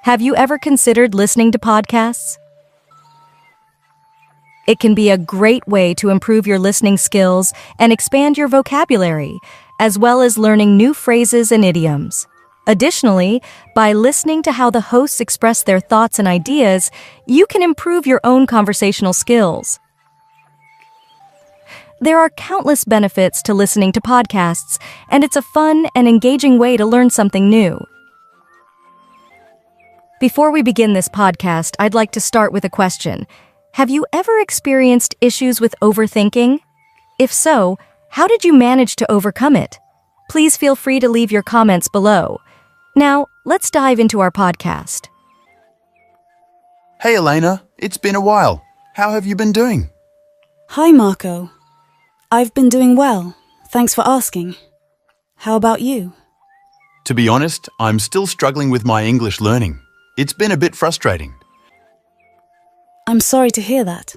Have you ever considered listening to podcasts? It can be a great way to improve your listening skills and expand your vocabulary, as well as learning new phrases and idioms. Additionally, by listening to how the hosts express their thoughts and ideas, you can improve your own conversational skills. There are countless benefits to listening to podcasts, and it's a fun and engaging way to learn something new. Before we begin this podcast, I'd like to start with a question. Have you ever experienced issues with overthinking? If so, how did you manage to overcome it? Please feel free to leave your comments below. Now, let's dive into our podcast. Hey Elena, it's been a while. How have you been doing? Hi Marco. I've been doing well. Thanks for asking. How about you? To be honest, I'm still struggling with my English learning. It's been a bit frustrating. I'm sorry to hear that.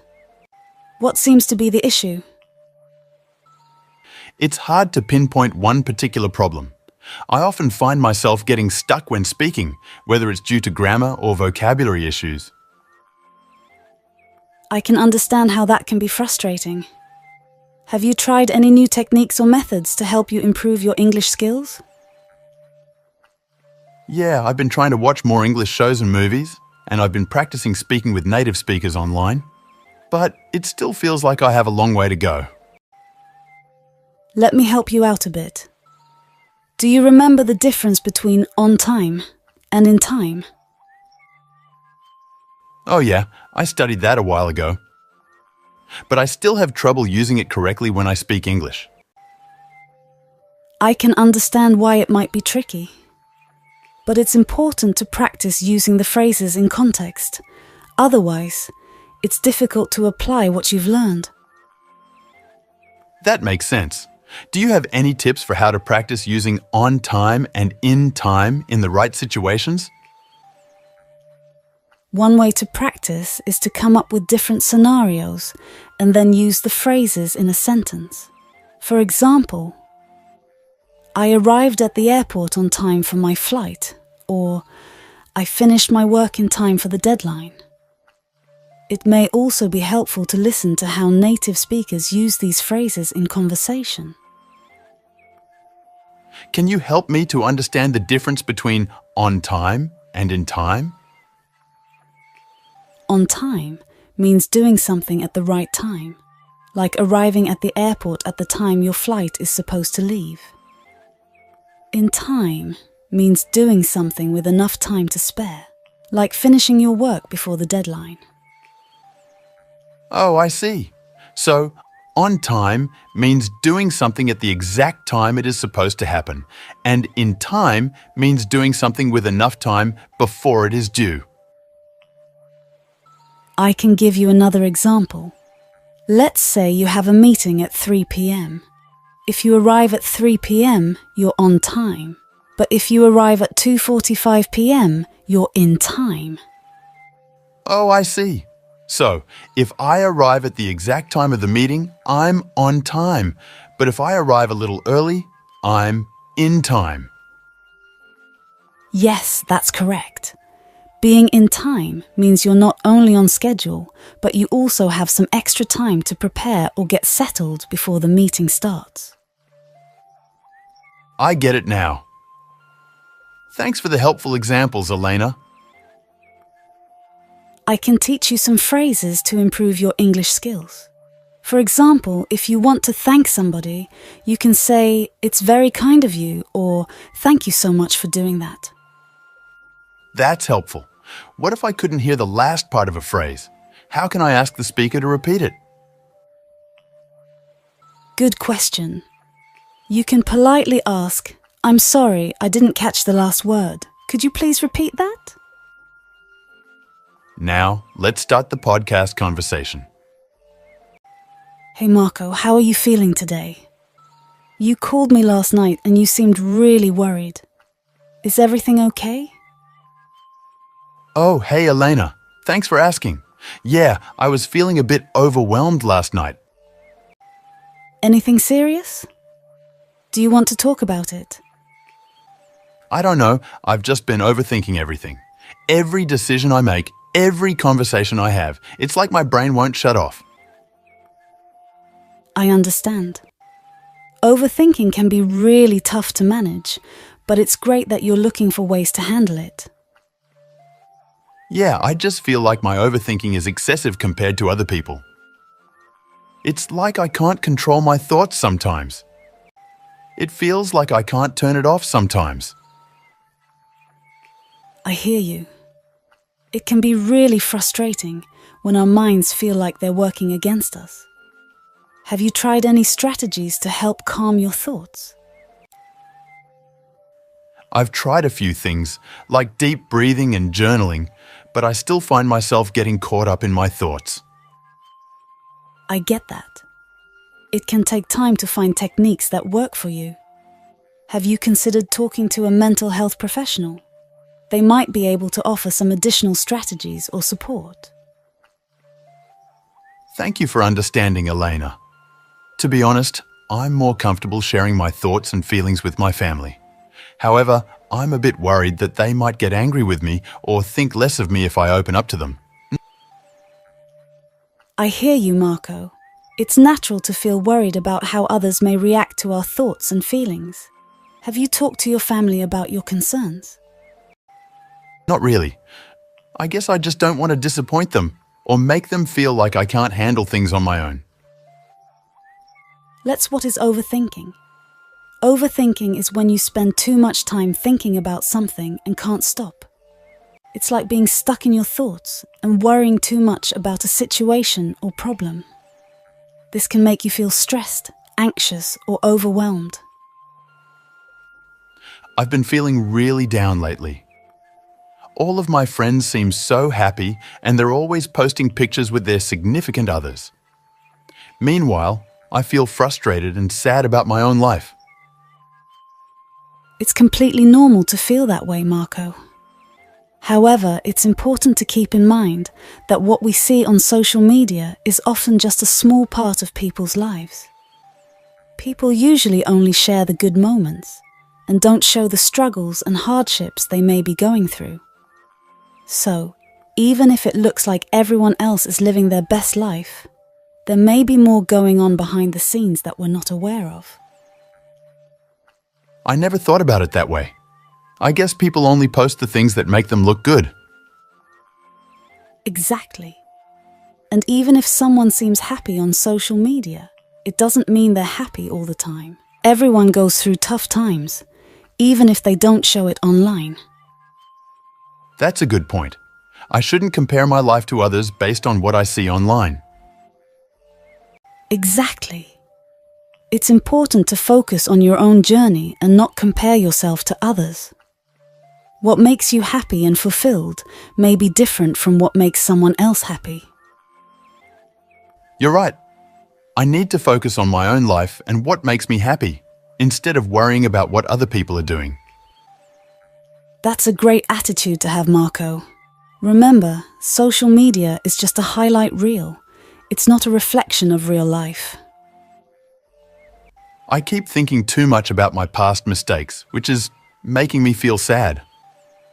What seems to be the issue? It's hard to pinpoint one particular problem. I often find myself getting stuck when speaking, whether it's due to grammar or vocabulary issues. I can understand how that can be frustrating. Have you tried any new techniques or methods to help you improve your English skills? Yeah, I've been trying to watch more English shows and movies, and I've been practicing speaking with native speakers online. But it still feels like I have a long way to go. Let me help you out a bit. Do you remember the difference between on time and in time? Oh yeah, I studied that a while ago. But I still have trouble using it correctly when I speak English. I can understand why it might be tricky. But it's important to practice using the phrases in context. Otherwise, it's difficult to apply what you've learned. That makes sense. Do you have any tips for how to practice using on time and in time in the right situations? One way to practice is to come up with different scenarios and then use the phrases in a sentence. For example, I arrived at the airport on time for my flight, or I finished my work in time for the deadline. It may also be helpful to listen to how native speakers use these phrases in conversation. Can you help me to understand the difference between on time and in time? On time means doing something at the right time, like arriving at the airport at the time your flight is supposed to leave. In time means doing something with enough time to spare, like finishing your work before the deadline. Oh, I see. So, on time means doing something at the exact time it is supposed to happen, and in time means doing something with enough time before it is due. I can give you another example. Let's say you have a meeting at 3 p.m. If you arrive at 3 p.m., you're on time. But if you arrive at 2:45 p.m., you're in time. Oh, I see. So, if I arrive at the exact time of the meeting, I'm on time. But if I arrive a little early, I'm in time. Yes, that's correct. Being in time means you're not only on schedule, but you also have some extra time to prepare or get settled before the meeting starts. I get it now. Thanks for the helpful examples, Elena. I can teach you some phrases to improve your English skills. For example, if you want to thank somebody, you can say, "It's very kind of you," or "Thank you so much for doing that." That's helpful. What if I couldn't hear the last part of a phrase? How can I ask the speaker to repeat it? Good question. You can politely ask, "I'm sorry, I didn't catch the last word. Could you please repeat that?" Now, let's start the podcast conversation. Hey Marco, how are you feeling today? You called me last night and you seemed really worried. Is everything okay? Oh, hey Elena. Thanks for asking. Yeah, I was feeling a bit overwhelmed last night. Anything serious? Do you want to talk about it? I don't know, I've just been overthinking everything. Every decision I make, every conversation I have, it's like my brain won't shut off. I understand. Overthinking can be really tough to manage, but it's great that you're looking for ways to handle it. Yeah, I just feel like my overthinking is excessive compared to other people. It's like I can't control my thoughts sometimes. It feels like I can't turn it off sometimes. I hear you. It can be really frustrating when our minds feel like they're working against us. Have you tried any strategies to help calm your thoughts? I've tried a few things, like deep breathing and journaling, but I still find myself getting caught up in my thoughts. I get that. It can take time to find techniques that work for you. Have you considered talking to a mental health professional? They might be able to offer some additional strategies or support. Thank you for understanding, Elena. To be honest, I'm more comfortable sharing my thoughts and feelings with my family. However, I'm a bit worried that they might get angry with me or think less of me if I open up to them. I hear you, Marco. It's natural to feel worried about how others may react to our thoughts and feelings. Have you talked to your family about your concerns? Not really. I guess I just don't want to disappoint them or make them feel like I can't handle things on my own. What is overthinking? Overthinking is when you spend too much time thinking about something and can't stop. It's like being stuck in your thoughts and worrying too much about a situation or problem. This can make you feel stressed, anxious, or overwhelmed. I've been feeling really down lately. All of my friends seem so happy and they're always posting pictures with their significant others. Meanwhile, I feel frustrated and sad about my own life. It's completely normal to feel that way, Marco. However, it's important to keep in mind that what we see on social media is often just a small part of people's lives. People usually only share the good moments and don't show the struggles and hardships they may be going through. So, even if it looks like everyone else is living their best life, there may be more going on behind the scenes that we're not aware of. I never thought about it that way. I guess people only post the things that make them look good. Exactly. And even if someone seems happy on social media, it doesn't mean they're happy all the time. Everyone goes through tough times, even if they don't show it online. That's a good point. I shouldn't compare my life to others based on what I see online. Exactly. It's important to focus on your own journey and not compare yourself to others. What makes you happy and fulfilled may be different from what makes someone else happy. You're right. I need to focus on my own life and what makes me happy, instead of worrying about what other people are doing. That's a great attitude to have, Marco. Remember, social media is just a highlight reel. It's not a reflection of real life. I keep thinking too much about my past mistakes, which is making me feel sad.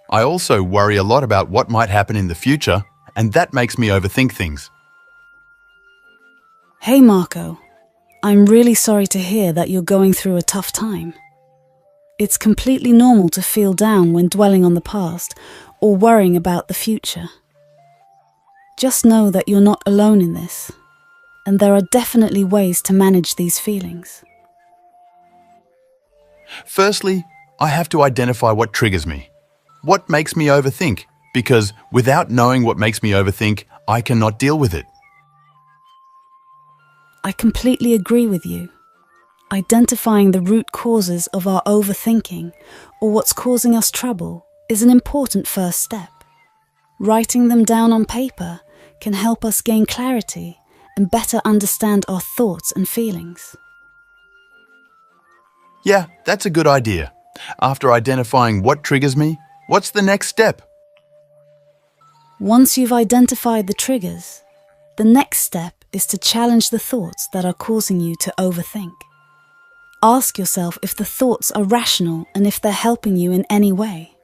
I also worry a lot about what might happen in the future, and that makes me overthink things. Hey, Marco. I'm really sorry to hear that you're going through a tough time. It's completely normal to feel down when dwelling on the past or worrying about the future. Just know that you're not alone in this, and there are definitely ways to manage these feelings. Firstly, I have to identify what triggers me. What makes me overthink? Because without knowing what makes me overthink, I cannot deal with it. I completely agree with you. Identifying the root causes of our overthinking or what's causing us trouble is an important first step. Writing them down on paper can help us gain clarity and better understand our thoughts and feelings. Yeah, that's a good idea. After identifying what triggers me, what's the next step? Once you've identified the triggers, the next step is to challenge the thoughts that are causing you to overthink. Ask yourself if the thoughts are rational and if they're helping you in any way.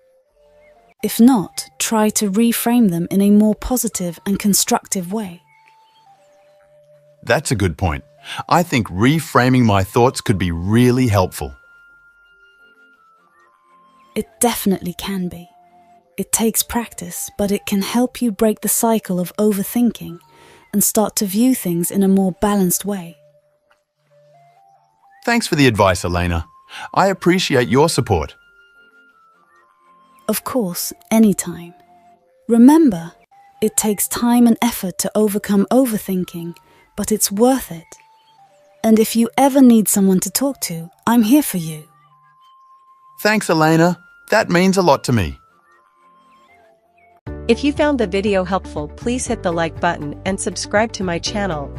If not, try to reframe them in a more positive and constructive way. That's a good point. I think reframing my thoughts could be really helpful. It definitely can be. It takes practice, but it can help you break the cycle of overthinking and start to view things in a more balanced way. Thanks for the advice, Elena. I appreciate your support. Of course, anytime. Remember, it takes time and effort to overcome overthinking, but it's worth it. And if you ever need someone to talk to, I'm here for you. Thanks, Elena. That means a lot to me. If you found the video helpful, please hit the like button and subscribe to my channel.